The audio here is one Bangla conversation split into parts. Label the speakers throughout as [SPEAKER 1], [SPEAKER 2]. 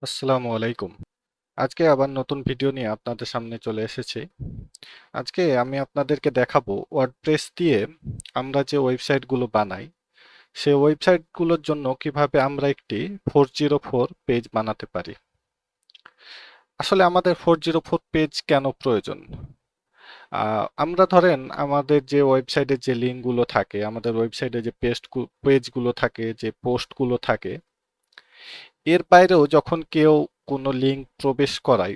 [SPEAKER 1] আসসালামু আলাইকুম। আজকে আবার নতুন ভিডিও নিয়ে আপনাদের সামনে চলে এসেছি। আজকে আমি আপনাদেরকে দেখাবো ওয়ার্ডপ্রেস দিয়ে আমরা যে ওয়েবসাইটগুলো বানাই, সেই ওয়েবসাইটগুলোর জন্য কিভাবে আমরা একটি 404 পেজ বানাতে পারি। আসলে আমাদের 404 পেজ কেন প্রয়োজন? আমরা ধরেন আমাদের যে ওয়েবসাইটে যে লিঙ্কগুলো থাকে, আমাদের ওয়েবসাইটে যে পেজগুলো থাকে, যে পোস্টগুলো থাকে, এর বাইরেও যখন কেউ কোনো লিঙ্ক প্রবেশ করায়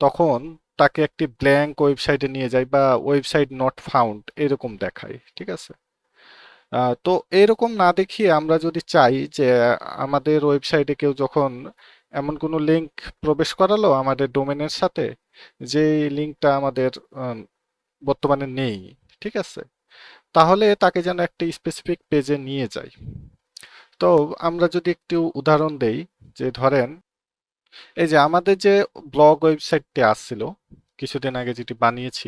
[SPEAKER 1] তখন তাকে একটি ব্ল্যাঙ্ক ওয়েবসাইটে নিয়ে যায় বা ওয়েবসাইট নট ফাউন্ড এরকম দেখায়, ঠিক আছে? তো এরকম না দেখিয়ে আমরা যদি চাই যে আমাদের ওয়েবসাইটে কেউ যখন এমন কোনো লিঙ্ক প্রবেশ করালো আমাদের ডোমেনের সাথে, যে লিঙ্কটা আমাদের আম, বর্তমানে নেই, ঠিক আছে, তাহলে তাকে যেন একটা স্পেসিফিক পেজে নিয়ে যায়। তো আমরা যদি একটু উদাহরণ দেই, যে ধরেন এই যে আমাদের যে ব্লগ ওয়েবসাইটটি আসছিল কিছুদিন আগে যেটি বানিয়েছি,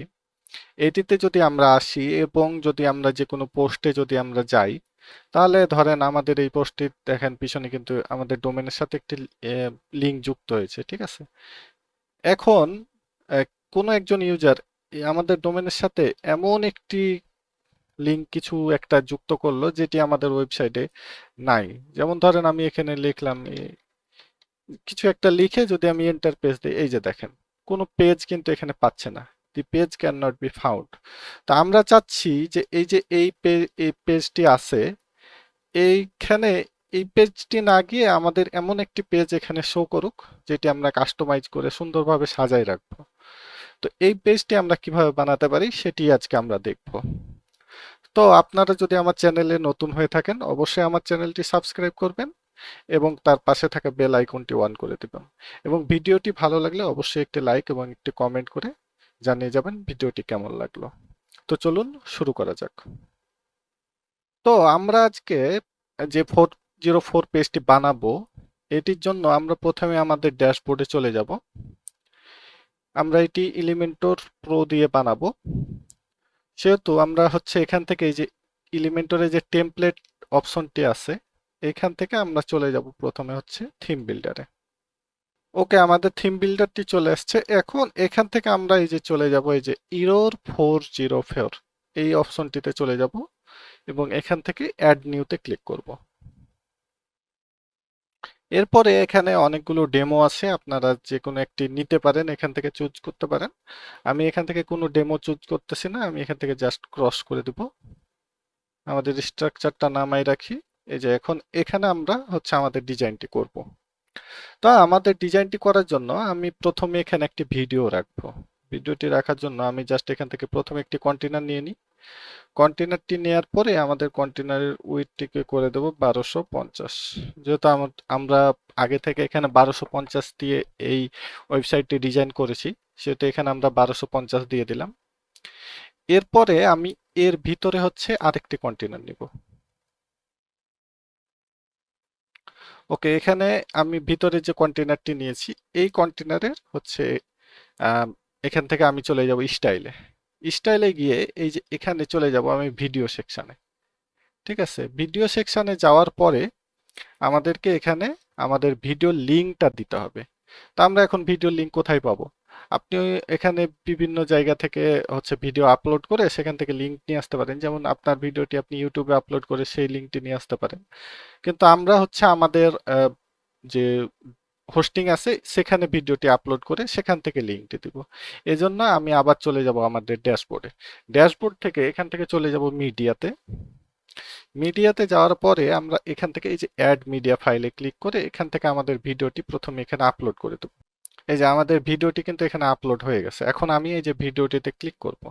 [SPEAKER 1] এটিতে যদি আমরা আসি এবং যদি আমরা যে কোনো পোস্টে যদি আমরা যাই, তাহলে ধরেন আমাদের এই পোস্টটি দেখেন পিছনে কিন্তু আমাদের ডোমেনের সাথে একটি লিংক যুক্ত হয়েছে, ঠিক আছে? এখন আহ, কোনো একজন ইউজার আমাদের ডোমেনের সাথে এমন একটি লিংক কিছু একটা যুক্ত করলো যেটি আমাদের ওয়েবসাইটে নাই। যেমন ধরেন আমি এখানে লিখলাম কিছু একটা লিখে যদি আমি এন্টার পেজ দিই, এই যে দেখেন কোনো পেজ কিন্তু এখানে পাচ্ছে না। The page can not be found. তা আমরা চাচ্ছি যে এই পেজটি আছে, এইখানে এই পেজটি না গিয়ে আমাদের এমন একটি পেজ এখানে শো করুক যেটি আমরা কাস্টমাইজ করে সুন্দরভাবে সাজাই রাখবো। তো এই পেজটি আমরা কিভাবে বানাতে পারি সেটি আজকে আমরা দেখব। তো আপনারা যদি আমার চ্যানেলে নতুন হয়ে থাকেন অবশ্যই আমার চ্যানেলটি সাবস্ক্রাইব করবেন এবং তার পাশে থাকা বেল আইকনটি অন করে দিবেন। এবং ভিডিওটি ভালো লাগলে অবশ্যই একটি লাইক এবং একটি কমেন্ট করে জানিয়ে যাবেন ভিডিওটি কেমন লাগলো। তো চলুন শুরু করা যাক। তো আমরা আজকে যে 404 পেজটি বানাবো, এটির জন্য আমরা প্রথমে আমাদের ড্যাশবোর্ডে চলে যাব। আমরা এটি এলিমেন্টর প্রো দিয়ে বানাবো, সেহেতু আমরা হচ্ছে এখান থেকে এই যে এলিমেন্টরে যে টেমপ্লেট অপশনটি আছে, এখান থেকে আমরা চলে যাব প্রথমে হচ্ছে থিম বিল্ডারে। ওকে, আমাদের থিম বিল্ডারটি চলে আসছে। এখন এখান থেকে আমরা এই যে চলে যাব এই যে ইরোর 404 এই অপশনটিতে চলে যাব এবং এখান থেকে অ্যাড নিউতে ক্লিক করব। এরপরে এখানে অনেকগুলো ডেমো আছে, আপনারা যে কোনো একটি নিতে পারেন, এখান থেকে চুজ করতে পারেন। আমি এখান থেকে কোনো ডেমো চুজ করতেছি না, আমি এখান থেকে জাস্ট ক্রস করে দিব। আমাদের স্ট্রাকচারটা নামাই রাখি। এই যে এখন এখানে আমরা হচ্ছে আমাদের ডিজাইনটি করব। তা আমাদের ডিজাইনটি করার জন্য আমি প্রথমে এখানে একটি ভিডিও রাখবো। ভিডিওটি রাখার জন্য আমি জাস্ট এখান থেকে প্রথমে একটি কন্টেনার নিয়ে নিই। কন্টেনারটি নেয়ার পরে আমাদের কন্টেনারের উইডথটিকে করে দেব 1250। যেহেতু আমরা আগে থেকে এখানে 1250 দিয়ে এই ওয়েবসাইটটি ডিজাইন করেছি, সেটা এখানে আমরা 1250 দিয়ে দিলাম। এরপরে আমি এর ভিতরে হচ্ছে আরেকটি কন্টেনার নিব। ওকে, এখানে আমি ভিতরে যে কন্টেনারটি নিয়েছি, এই কন্টেনারের হচ্ছে আম, এখান থেকে আমি চলে যাব স্টাইলে। স্টাইলে গিয়ে এই যে এখানে চলে যাব আমি ভিডিও সেকশনে। ঠিক আছে, ভিডিও সেকশনে যাওয়ার পরে আমাদেরকে এখানে আমাদের ভিডিও লিঙ্কটা দিতে হবে। তা আমরা এখন ভিডিও লিঙ্ক কোথায় পাবো? আপনি এখানে বিভিন্ন জায়গা থেকে হচ্ছে ভিডিও আপলোড করে সেখান থেকে লিঙ্ক নিয়ে আসতে পারেন। যেমন আপনার ভিডিওটি আপনি ইউটিউবে আপলোড করে সেই লিঙ্কটি নিয়ে আসতে পারেন। কিন্তু আমরা হচ্ছে আমাদের যে হোস্টিং আছে সেখানে ভিডিওটি আপলোড করে সেখান থেকে লিঙ্কটি দিব। এজন্য আমি আবার চলে যাব আমাদের ড্যাশবোর্ডে। ড্যাশবোর্ড থেকে এখান থেকে চলে যাব মিডিয়াতে। মিডিয়াতে যাওয়ার পরে আমরা এখান থেকে এই যে অ্যাড মিডিয়া ফাইলে ক্লিক করে এখান থেকে আমাদের ভিডিওটি প্রথমে এখানে আপলোড করে দেব। এই যে আমাদের ভিডিওটি কিন্তু এখানে আপলোড হয়ে গেছে। এখন আমি এই যে ভিডিওটিতে ক্লিক করব।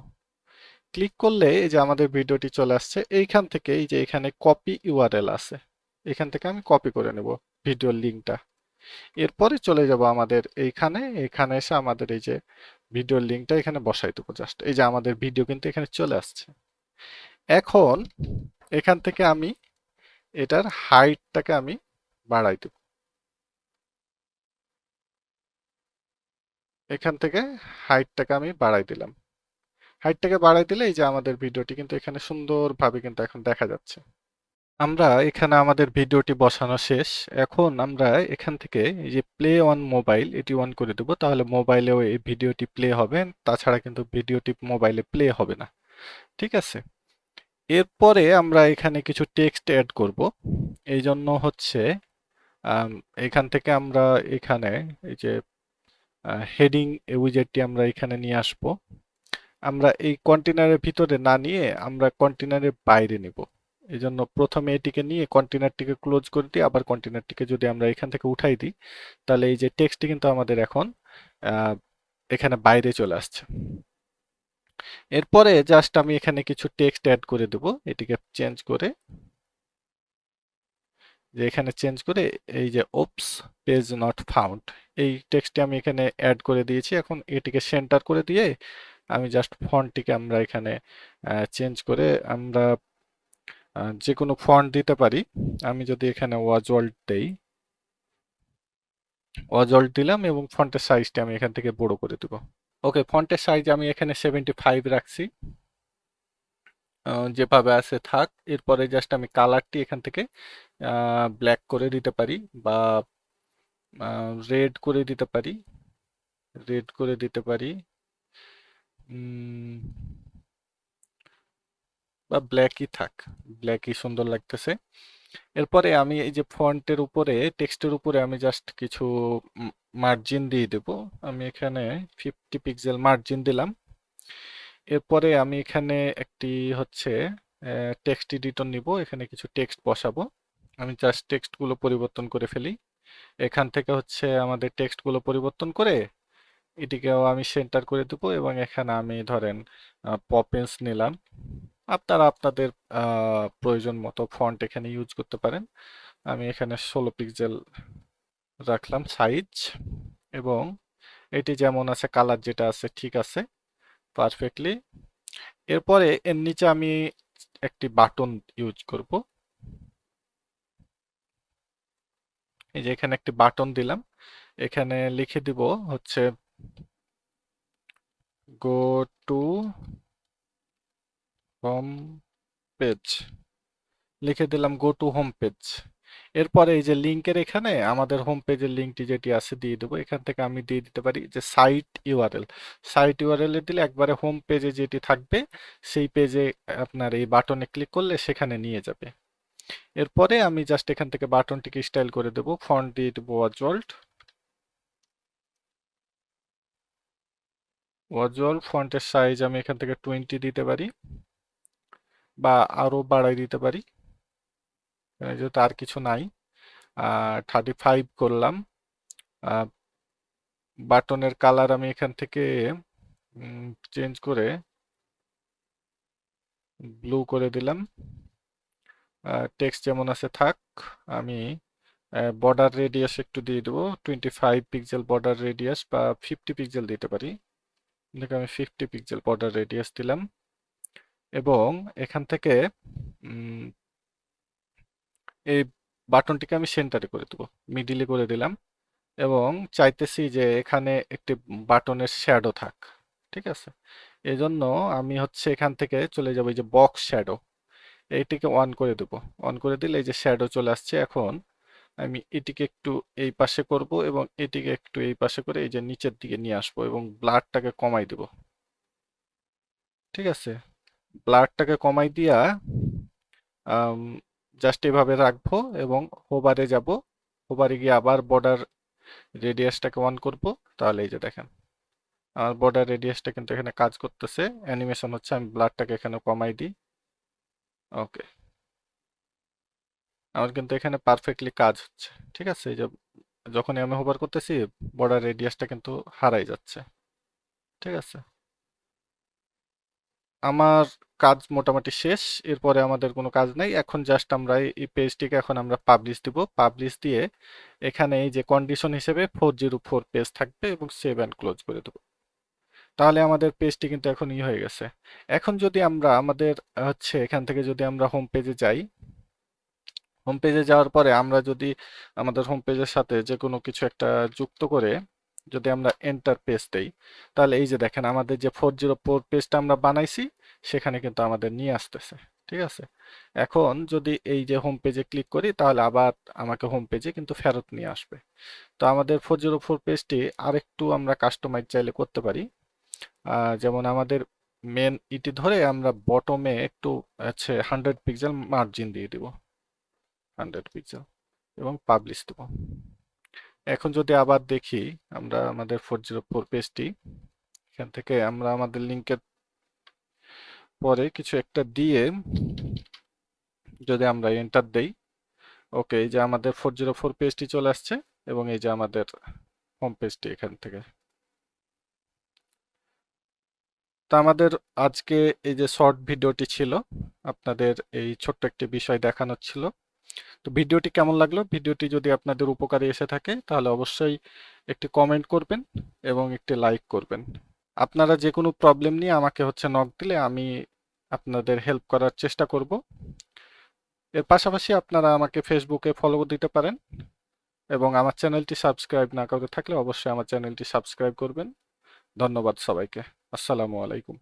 [SPEAKER 1] ক্লিক করলে এই যে আমাদের ভিডিওটি চলে আসছে। এইখান থেকে এই যে এখানে কপি ইউআরএল আছে, এখান থেকে আমি কপি করে নেব ভিডিওর লিঙ্কটা। এরপরে চলে যাব আমাদের এইখানে, এখানে এসে আমাদের এই যে ভিডিওর লিঙ্কটা এখানে বসাই দেবো জাস্ট। এই যে আমাদের ভিডিও কিন্তু এখানে চলে আসছে। এখন এখান থেকে আমি এটার হাইটটাকে আমি বাড়াই দেব। এখান থেকে হাইটটাকে আমি বাড়াই দিলাম। হাইটটাকে বাড়াই দিলে এই যে আমাদের ভিডিওটি কিন্তু এখানে সুন্দরভাবে কিন্তু এখন দেখা যাচ্ছে। আমরা এখানে আমাদের ভিডিওটি বসানো শেষ। এখন আমরা এখান থেকে এই যে প্লে অন মোবাইল এটি অন করে দেব, তাহলে মোবাইলেও এই ভিডিওটি প্লে হবে। তাছাড়া কিন্তু ভিডিওটি মোবাইলে প্লে হবে না। ঠিক আছে। এরপরে আমরা এখানে কিছু টেক্সট অ্যাড করব। এই জন্য হচ্ছে আম, এখান থেকে আমরা এখানে এই যে হেডিং উইজেটটি আমরা এখানে নিয়ে আসব। আমরা এই কন্টেনারের ভিতরে না নিয়ে আমরা কন্টেনারের বাইরে নিব। এই জন্য প্রথমে এটিকে নিয়ে কন্টেনারটিকে ক্লোজ করে দিই, আবার কন্টেনারটিকে যদি আমরা এখান থেকে উঠাই দিই, তাহলে এই যে টেক্সটটি কিন্তু আমাদের এখন আহ, এখানে বাইরে চলে আসছে। এরপরে জাস্ট আমি এখানে কিছু টেক্সট অ্যাড করে দেব। এটিকে চেঞ্জ করে, যে এখানে চেঞ্জ করে এই যে ওপস পেজ নট ফাউন্ড, এই টেক্সটটি আমি এখানে অ্যাড করে দিয়েছি। এখন এটিকে সেন্টার করে দিয়ে আমি জাস্ট ফন্টটিকে আমরা এখানে চেঞ্জ করে আমরা যে কোনো ফন্ট দিতে পারি। আমি যদি এখানে ওয়াজল্ট দেই, ওয়াজল্ট দিলাম এবং ফন্টের সাইজটা আমি এখান থেকে বড় করে দেব। ওকে, ফন্টের সাইজ আমি এখানে 75 রাখছি। যেভাবে আছে থাক। এরপরে জাস্ট আমি কালারটি এখান থেকে ব্ল্যাক করে দিতে পারি, বা রেড করে দিতে পারি, রেড করে দিতে পারি, উম, বা ব্ল্যাকই থাক, ব্ল্যাকই সুন্দর লাগতেছে। এরপরে আমি এই যে ফন্টের উপরে, টেক্সটের উপরে আমি জাস্ট কিছু মার্জিন দিয়ে দেব। আমি এখানে 50 পিক্সেল মার্জিন দিলাম। এরপরে আমি এখানে একটি হচ্ছে টেক্সট এডিটর নিব, এখানে কিছু টেক্সট বসাবো। আমি জাস্ট টেক্সটগুলো পরিবর্তন করে ফেলি। এখান থেকে হচ্ছে আমাদের টেক্সটগুলো পরিবর্তন করে এটিকেও আমি সেন্টার করে দেবো, এবং এখানে আমি ধরেন পপেন্স নিলাম। আপনারা আপনাদের প্রয়োজন মতো ফন্ট এখানে ইউজ করতে পারেন। আমি এখানে 16 পিক্সেল রাখলাম সাইজ, এবং এটি যেমন আছে, কালার যেটা আছে ঠিক আছে পারফেক্টলি। এরপরে এর নিচে আমি একটি বাটন ইউজ করব। এই যে এখানে একটি বাটন দিলাম, এখানে লিখে দিব হচ্ছে গো টু হোম পেজ, লিখে দিলাম গো টু হোম পেজ। এরপরে এই যে লিঙ্কের এখানে আমাদের হোম পেজের লিঙ্কটি যেটি আছে দিয়ে দেবো। এখান থেকে আমি দিয়ে দিতে পারি যে সাইট ইউআরএল। সাইট ইউআরএল এ দিলে একবারে হোম পেজে যেটি থাকবে সেই পেজে আপনার এই বাটনে ক্লিক করলে সেখানে নিয়ে যাবে। এরপরে আমি জাস্ট এখান থেকে বাটনটিকে স্টাইল করে দেবো, ফন্ট দিয়ে দেবো ওয়াজল্ট। ওয়াজল ফন্টের সাইজ আমি এখান থেকে 20 দিতে পারি, বা আরো বাড়াই দিতে পারি। যেহেতু আর কিছু নাই, 35 করলাম। বাটনের কালার আমি এখান থেকে চেঞ্জ করে ব্লু করে দিলাম। টেক্সট যেমন আছে থাক। আমি বর্ডার রেডিয়াস একটু দিয়ে দেবো, 25 পিক্সেল বর্ডার রেডিয়াস, বা 50 পিক্সেল দিতে পারি। দেখে আমি 50 পিক্সেল বর্ডার রেডিয়াস দিলাম, এবং এখান থেকে উম, এই বাটনটিকে আমি সেন্টারে করে দেবো, মিডিলে করে দিলাম, এবং চাইতেছি যে এখানে একটি বাটনের শ্যাডো থাক। ঠিক আছে। এই জন্য আমি হচ্ছে এখান থেকে চলে যাবো এই যে বক্স শ্যাডো, এইটিকে অন করে দেবো। অন করে দিলে এই যে শ্যাডো চলে আসছে। এখন আমি এটিকে একটু এই পাশে করব, এবং এটিকে একটু এই পাশে করে এই যে নিচের দিকে নিয়ে আসবো, এবং ব্লারটাকে কমাই দেব। ঠিক আছে। ব্লারটাকে কমাই দিয়া জাস্ট এভাবে রাখবো, এবং হোভারে যাব। হোভারে গিয়ে আবার বর্ডার রেডিয়াসটাকে অন করব। তাহলে এই যে দেখেন আমার বর্ডার রেডিয়াসটা কিন্তু এখানে কাজ করতেছে, অ্যানিমেশন হচ্ছে। আমি ব্লারটাকে এখানে কমাই দিই। ওকে, আমার কিন্তু এখানে পারফেক্টলি কাজ হচ্ছে। ঠিক আছে। এই যে যখনই আমি হোভার করতেছি বর্ডার রেডিয়াসটা কিন্তু হারাই যাচ্ছে। ঠিক আছে। আমার কাজ মোটামুটি শেষ। এরপরে আমাদের কোনো কাজ নাই। এখন জাস্ট আমরা এই পেজটিকে এখন আমরা পাবলিশ দিব। পাবলিশ দিয়ে এখানে এই যে কন্ডিশন হিসেবে 404 পেজ থাকবে, এবং সেভ অ্যান্ড ক্লোজ করে দেবো। তাহলে আমাদের পেজটি কিন্তু এখন হয়ে গেছে। এখন যদি আমরা আমাদের হচ্ছে এখান থেকে যদি আমরা হোম পেজে যাই, হোম পেজে যাওয়ার পরে আমরা যদি আমাদের হোম পেজের সাথে যে কোনো কিছু একটা যুক্ত করে যদি আমরা এন্টার পেজ দেই, তাহলে এই যে দেখেন আমাদের যে 404 পেজটা আমরা বানাইছি সেখানে কিন্তু আমাদের নিয়ে আসতেছে। ঠিক আছে। এখন যদি এই যে হোম পেজে ক্লিক করি তাহলে আবার আমাকে হোম পেজে কিন্তু ফেরত নিয়ে আসবে। তো আমাদের 404 পেজটি আরেকটু আমরা কাস্টমাইজ চাইলে করতে পারি। যেমন আমাদের মেন ইটি ধরে আমরা বটমে একটু 100 পিক্সেল মার্জিন দিয়ে দিব, 100 পিক্সেল, এবং পাবলিশ দেব। এখন যদি আবার দেখি আমরা আমাদের 404 পেজটি, এখান থেকে আমরা আমাদের লিঙ্কের পরে কিছু একটা দিয়ে যদি আমরা এন্টার দেই, ওকে, এই যে আমাদের 404 পেজটি চলে আসছে এবং এই যে আমাদের হোম পেজটি এখান থেকে। তো আমাদের আজকে এই যে শর্ট ভিডিওটি ছিল, আপনাদের এই ছোট্ট একটি বিষয় দেখানোর ছিল। তো ভিডিওটি কেমন লাগলো? ভিডিওটি যদি আপনাদের উপকারে এসে থাকে তাহলে অবশ্যই একটি কমেন্ট করবেন এবং একটি লাইক করবেন। আপনারা যে কোনো প্রবলেম নিয়ে আমাকে নক দিলে আমি আপনাদের হেল্প করার চেষ্টা করব। এর পাশাপাশি আপনারা আমাকে ফেসবুকে ফলো দিতে পারেন এবং আমার চ্যানেলটি সাবস্ক্রাইব না করে থাকলে অবশ্যই আমার চ্যানেলটি সাবস্ক্রাইব করবেন। ধন্যবাদ সবাইকে। আসসালামু আলাইকুম।